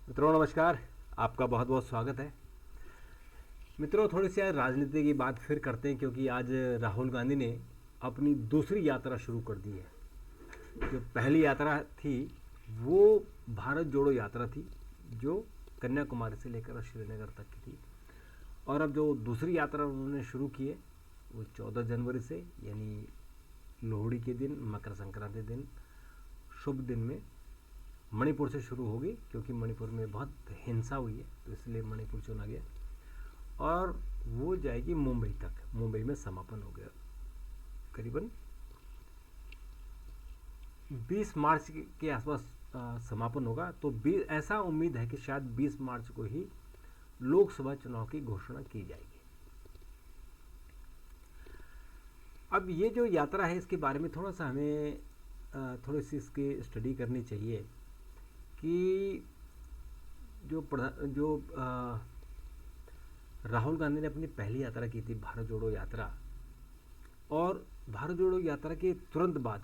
मित्रों नमस्कार। आपका बहुत बहुत स्वागत है। मित्रों थोड़ी सी आज राजनीति की बात फिर करते हैं, क्योंकि आज राहुल गांधी ने अपनी दूसरी यात्रा शुरू कर दी है। जो पहली यात्रा थी वो भारत जोड़ो यात्रा थी, जो कन्याकुमारी से लेकर श्रीनगर तक की थी। और अब जो दूसरी यात्रा उन्होंने शुरू की है वो 14 जनवरी से, यानी लोहड़ी के दिन, मकर संक्रांति दिन, शुभ दिन में मणिपुर से शुरू होगी, क्योंकि मणिपुर में बहुत हिंसा हुई है तो इसलिए मणिपुर चुना गया। और वो जाएगी मुंबई तक। मुंबई में समापन हो गया। करीबन 20 मार्च के आसपास समापन होगा। तो ऐसा उम्मीद है कि शायद 20 मार्च को ही लोकसभा चुनाव की घोषणा की जाएगी। अब ये जो यात्रा है इसके बारे में थोड़ा सा हमें थोड़ी सी इसकी स्टडी करनी चाहिए कि जो राहुल गांधी ने अपनी पहली यात्रा की थी भारत जोड़ो यात्रा, और भारत जोड़ो यात्रा के तुरंत बाद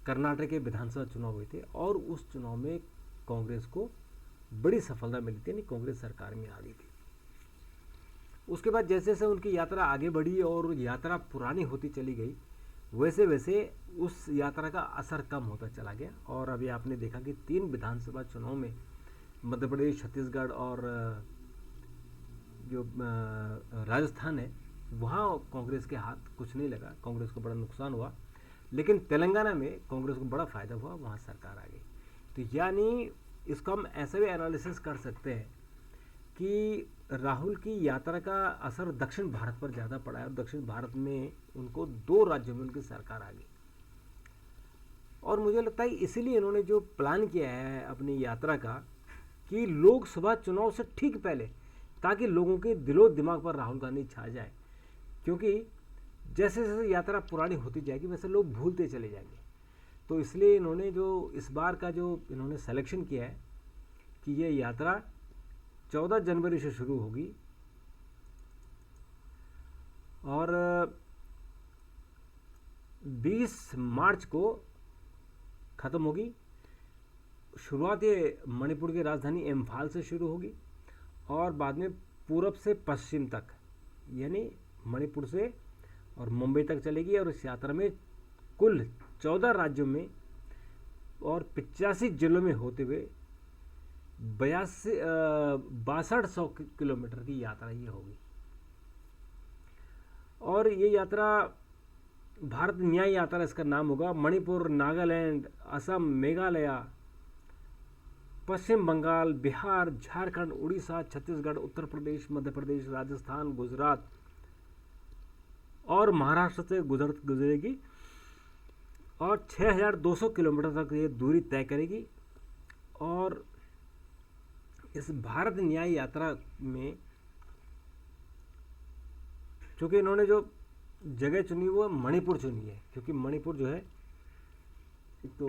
कर्नाटक के विधानसभा चुनाव हुए थे और उस चुनाव में कांग्रेस को बड़ी सफलता मिली थी, यानी कांग्रेस सरकार में आ गई थी। उसके बाद जैसे जैसे उनकी यात्रा आगे बढ़ी और यात्रा पुरानी होती चली गई, वैसे वैसे उस यात्रा का असर कम होता चला गया। और अभी आपने देखा कि 3 विधानसभा चुनाव में मध्य प्रदेश, छत्तीसगढ़ और जो राजस्थान है, वहाँ कांग्रेस के हाथ कुछ नहीं लगा, कांग्रेस को बड़ा नुकसान हुआ। लेकिन तेलंगाना में कांग्रेस को बड़ा फ़ायदा हुआ, वहाँ सरकार आ गई। तो यानी इसको हम ऐसे भी एनालिसिस कर सकते हैं कि राहुल की यात्रा का असर दक्षिण भारत पर ज़्यादा पड़ा है और दक्षिण भारत में उनको 2 राज्यों में उनकी सरकार आ गई। और मुझे लगता है इसीलिए इन्होंने जो प्लान किया है अपनी यात्रा का, कि लोकसभा चुनाव से ठीक पहले, ताकि लोगों के दिलो दिमाग पर राहुल गांधी छा जाए। क्योंकि जैसे जैसे यात्रा पुरानी होती जाएगी वैसे लोग भूलते चले जाएंगे। तो इसलिए इन्होंने जो इस बार का जो इन्होंने सिलेक्शन किया है कि ये यात्रा 14 जनवरी से शुरू होगी और 20 मार्च को ख़त्म होगी। शुरुआत ये मणिपुर की राजधानी इम्फाल से शुरू होगी और बाद में पूरब से पश्चिम तक, यानी मणिपुर से और मुंबई तक चलेगी। और इस यात्रा में कुल 14 राज्यों में और 85 जिलों में होते हुए 6200 किलोमीटर की यात्रा ये होगी। और ये यात्रा भारत न्याय यात्रा इसका नाम होगा। मणिपुर, नागालैंड, असम, मेघालय, पश्चिम बंगाल, बिहार, झारखंड, उड़ीसा, छत्तीसगढ़, उत्तर प्रदेश, मध्य प्रदेश, राजस्थान, गुजरात और महाराष्ट्र से गुजरेगी और 6200 किलोमीटर तक ये दूरी तय करेगी। और इस भारत न्याय यात्रा में चूँकि इन्होंने जो जगह चुनी वो मणिपुर चुनी है, क्योंकि मणिपुर जो है एक तो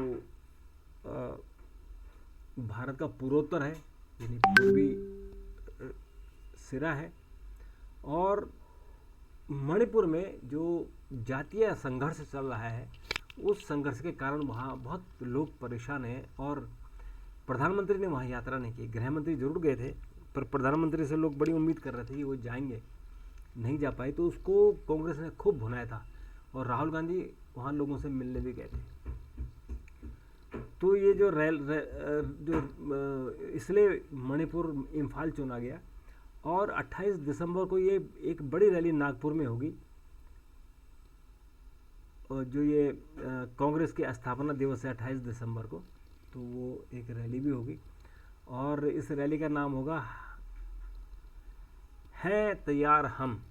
भारत का पूर्वोत्तर है, यानी पूर्वी सिरा है। और मणिपुर में जो जातीय संघर्ष चल रहा है, उस संघर्ष के कारण वहाँ बहुत लोग परेशान हैं। और प्रधानमंत्री ने वहाँ यात्रा नहीं की। गृह मंत्री जरूर गए थे, पर प्रधानमंत्री से लोग बड़ी उम्मीद कर रहे थे कि वो जाएंगे, नहीं जा पाए। तो उसको कांग्रेस ने खूब भुनाया था और राहुल गांधी वहाँ लोगों से मिलने भी गए थे। तो ये जो इसलिए मणिपुर इम्फाल चुना गया। और 28 दिसंबर को ये एक बड़ी रैली नागपुर में होगी, और जो ये कांग्रेस के स्थापना दिवस है 28 दिसंबर को, तो वो एक रैली भी होगी। और इस रैली का नाम होगा है तैयार हम।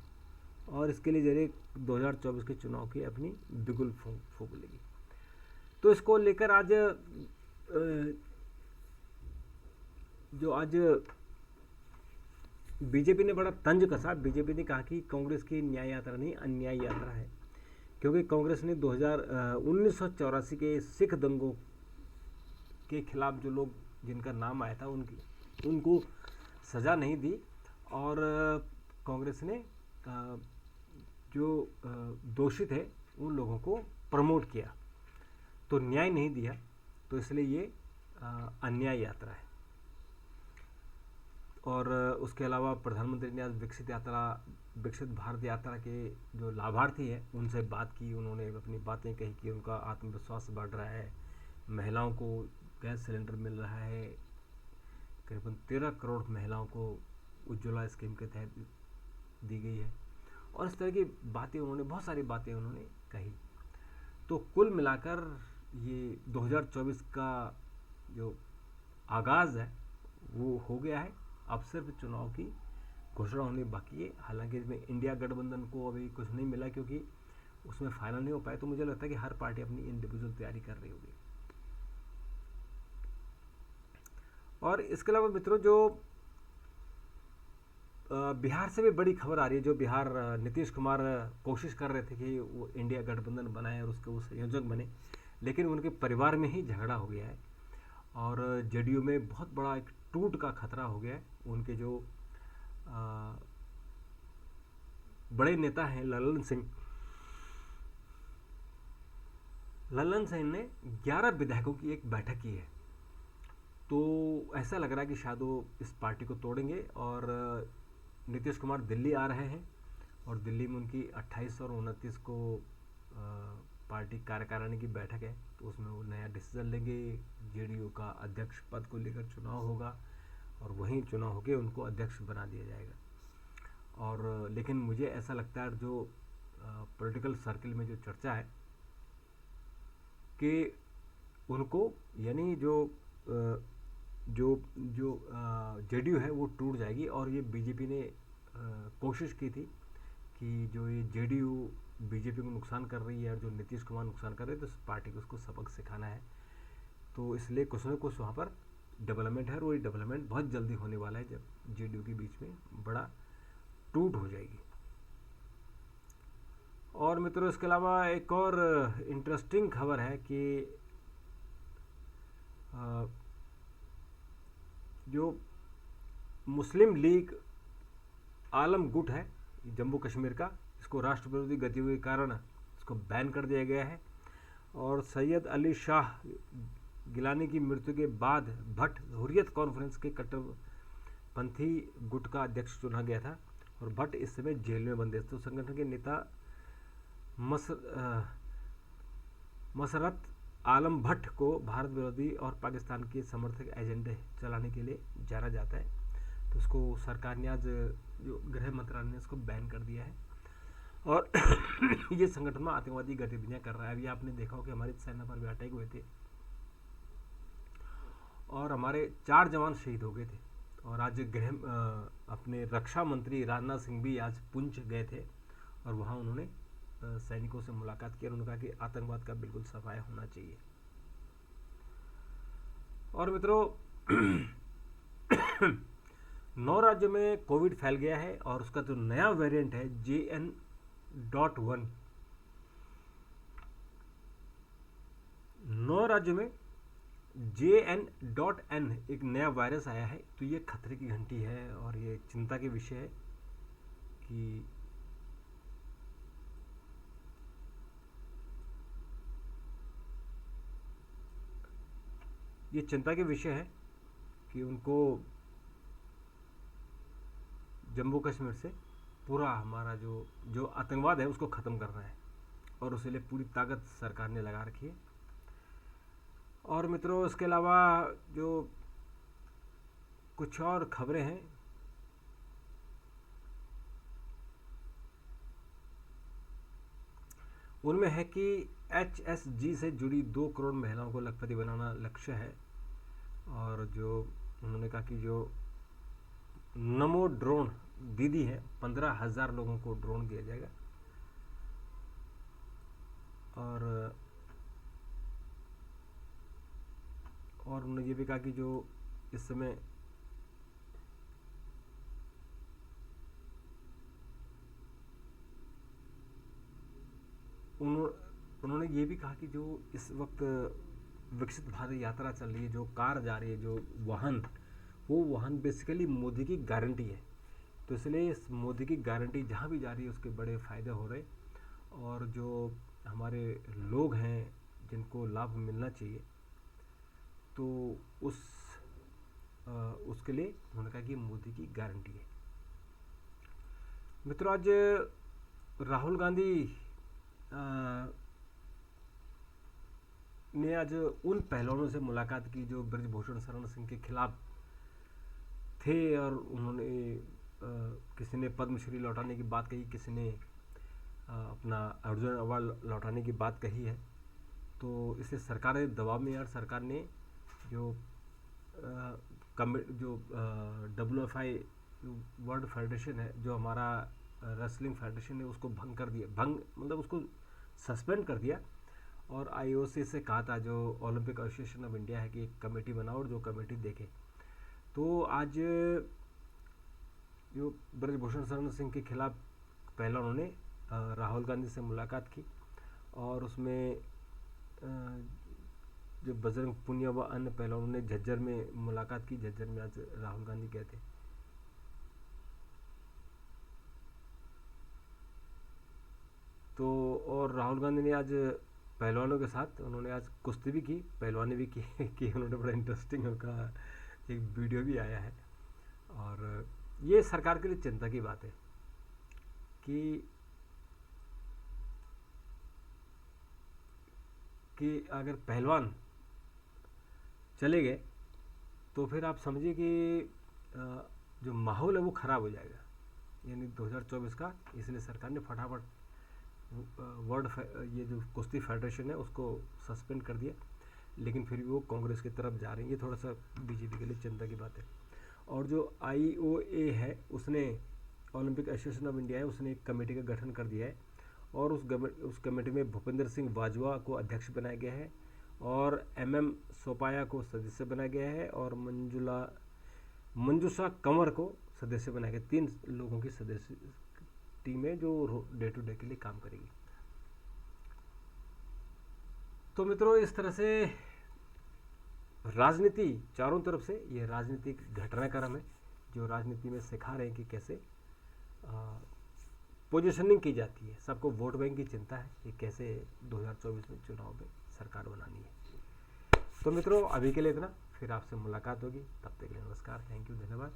और इसके लिए जरिए 2024 के चुनाव की अपनी बिगुल फूंक लेगी। तो इसको लेकर आज बीजेपी ने बड़ा तंज कसा। बीजेपी ने कहा कि कांग्रेस की न्याय यात्रा नहीं, अन्याय यात्रा है। क्योंकि कांग्रेस ने 1984 के सिख दंगों के खिलाफ जो लोग जिनका नाम आया था उनको सज़ा नहीं दी। और कांग्रेस ने जो दोषी थे उन लोगों को प्रमोट किया, तो न्याय नहीं दिया। तो इसलिए ये अन्याय यात्रा है। और उसके अलावा प्रधानमंत्री ने आज विकसित भारत यात्रा के जो लाभार्थी हैं उनसे बात की, उन्होंने अपनी बातें कही कि उनका आत्मविश्वास बढ़ रहा है, महिलाओं को गैस सिलेंडर मिल रहा है, करीबन 13 करोड़ महिलाओं को उज्ज्वला स्कीम के तहत दी गई है, और इस तरह की बातें उन्होंने, बहुत सारी बातें उन्होंने कही। तो कुल मिलाकर ये 2024 का जो आगाज़ है वो हो गया है। अब सिर्फ चुनाव की घोषणा होनी बाकी है। हालांकि इसमें इंडिया गठबंधन को अभी कुछ नहीं मिला क्योंकि उसमें फाइनल नहीं हो पाया, तो मुझे लगता है कि हर पार्टी अपनी इंडिविजुअल तैयारी कर रही होगी। और इसके अलावा मित्रों, जो बिहार से भी बड़ी खबर आ रही है, जो बिहार नीतीश कुमार कोशिश कर रहे थे कि वो इंडिया गठबंधन बनाए और उसके वो संयोजक बने, लेकिन उनके परिवार में ही झगड़ा हो गया है और जेडीयू में बहुत बड़ा एक टूट का खतरा हो गया है। उनके जो बड़े नेता हैं ललन सिंह ने 11 विधायकों की एक बैठक की है। तो ऐसा लग रहा है कि शायद वो इस पार्टी को तोड़ेंगे और नीतीश कुमार दिल्ली आ रहे हैं और दिल्ली में उनकी 28 और 29 को पार्टी कार्यकारिणी की बैठक है, तो उसमें वो नया डिसीजन लेंगे। जेडीयू का अध्यक्ष पद को लेकर चुनाव होगा और वहीं चुनाव होकर उनको अध्यक्ष बना दिया जाएगा। और लेकिन मुझे ऐसा लगता है, जो पॉलिटिकल सर्किल में जो चर्चा है कि उनको, यानी जो जेडीयू है वो टूट जाएगी। और ये बीजेपी ने कोशिश की थी कि जो ये जेडीयू बीजेपी को नुकसान कर रही है और जो नीतीश कुमार नुकसान कर रहे हैं, तो इस पार्टी को उसको सबक सिखाना है। तो इसलिए कुछ ना कुछ वहाँ पर डेवलपमेंट है और ये डेवलपमेंट बहुत जल्दी होने वाला है, जब जेडीयू के बीच में बड़ा टूट हो जाएगी। और मित्रों, इसके अलावा एक और इंटरेस्टिंग खबर है कि जो मुस्लिम लीग आलम गुट है जम्मू कश्मीर का, इसको राष्ट्र विरोधी गतिविधि के कारण इसको बैन कर दिया गया है। और सैयद अली शाह गिलानी की मृत्यु के बाद भट्ट हुर्रियत कॉन्फ्रेंस के कट्टरपंथी गुट का अध्यक्ष चुना गया था और भट्ट इस समय जेल में बंद है। तो संगठन के नेता मसरत आलम भट्ट को भारत विरोधी और पाकिस्तान के समर्थक एजेंडे चलाने के लिए जाना जाता है। तो उसको सरकार ने आज, जो गृह मंत्रालय ने इसको बैन कर दिया है और ये संगठन में आतंकवादी गतिविधियां कर रहा है। अभी आपने देखा हो कि हमारी सेना पर भी अटैक हुए थे और हमारे 4 जवान शहीद हो गए थे। और आज अपने रक्षा मंत्री राजनाथ सिंह भी आज पुंछ गए थे और वहाँ उन्होंने सैनिकों से मुलाकात की और उन्होंने कहा कि आतंकवाद का बिल्कुल सफाया होना चाहिए। और मित्रों, 9 राज्यों में कोविड फैल गया है और उसका जो नया वेरिएंट है JN.1, 9 राज्यों में JN.N एक नया वायरस आया है। तो ये खतरे की घंटी है और ये चिंता के विषय है कि उनको जम्मू कश्मीर से पूरा हमारा जो आतंकवाद है उसको ख़त्म करना है और उसके लिए पूरी ताकत सरकार ने लगा रखी है। और मित्रों, इसके अलावा जो कुछ और खबरें हैं, उनमें है कि HSG से जुड़ी 2 करोड़ महिलाओं को लखपति बनाना लक्ष्य है। और जो उन्होंने कहा कि जो नमो ड्रोन दीदी है, 15,000 लोगों को ड्रोन दिया जाएगा। और उन्होंने ये भी कहा कि जो इस समय उन्होंने ये भी कहा कि जो इस वक्त विकसित भारत यात्रा चल रही है, जो कार जा रही है, जो वो वाहन बेसिकली मोदी की गारंटी है। तो इसलिए इस मोदी की गारंटी जहाँ भी जा रही है उसके बड़े फ़ायदे हो रहे। और जो हमारे लोग हैं जिनको लाभ मिलना चाहिए, तो उसके लिए उन्होंने कहा कि मोदी की गारंटी है। मित्रों, आज राहुल गांधी ने आज उन पहलवानों से मुलाकात की जो ब्रजभूषण शरण सिंह के खिलाफ थे, और उन्होंने किसी ने पद्मश्री लौटाने की बात कही, किसी ने अपना अर्जुन अवार्ड लौटाने की बात कही है। तो इसे सरकार के दबाव में यार सरकार ने जो WFI वर्ल्ड फेडरेशन है, जो हमारा रेसलिंग फेडरेशन है, उसको भंग कर दिया, भंग मतलब उसको सस्पेंड कर दिया। और IOC से कहा था, जो ओलंपिक एसोसिएशन ऑफ इंडिया है, कि एक कमेटी बनाओ और जो कमेटी देखे। तो आज जो ब्रजभूषण शरण सिंह के खिलाफ पहला उन्होंने राहुल गांधी से मुलाकात की, और उसमें जो बजरंग पुनिया व अन्य पहलवानों ने झज्जर में मुलाकात की। झज्जर में आज राहुल गांधी गए थे। तो और राहुल गांधी ने आज पहलवानों के साथ उन्होंने आज कुश्ती भी की, पहलवानी भी की कि उन्होंने बड़ा इंटरेस्टिंग उनका एक वीडियो भी आया है। और ये सरकार के लिए चिंता की बात है कि अगर पहलवान चले गए तो फिर आप समझिए कि जो माहौल है वो ख़राब हो जाएगा, यानी 2024 का। इसलिए सरकार ने फटाफट ये जो कुश्ती फेडरेशन है उसको सस्पेंड कर दिया, लेकिन फिर भी वो कांग्रेस की तरफ जा रही है। ये थोड़ा सा बीजेपी के लिए चिंता की बात है। और जो IOA है, उसने ओलंपिक एसोसिएशन ऑफ इंडिया है, उसने एक कमेटी का गठन कर दिया है, और उस कमेटी में भूपेंद्र सिंह बाजवा को अध्यक्ष बनाया गया है, और MM सोपाया को सदस्य बनाया गया है, और मंजूषा कंवर को सदस्य बनाया गया। 3 लोगों की सदस्य टीम है जो डे टू डे के लिए काम करेगी। तो मित्रों, इस तरह से राजनीति चारों तरफ से ये राजनीतिक घटनाक्रम है जो राजनीति में सिखा रहे हैं कि कैसे पोजीशनिंग की जाती है। सबको वोट बैंक की चिंता है कि कैसे 2024 में चुनाव में सरकार बनानी है। तो मित्रों, अभी के लिए इतना, फिर आपसे मुलाकात होगी। तब तक के लिए नमस्कार, थैंक यू, धन्यवाद।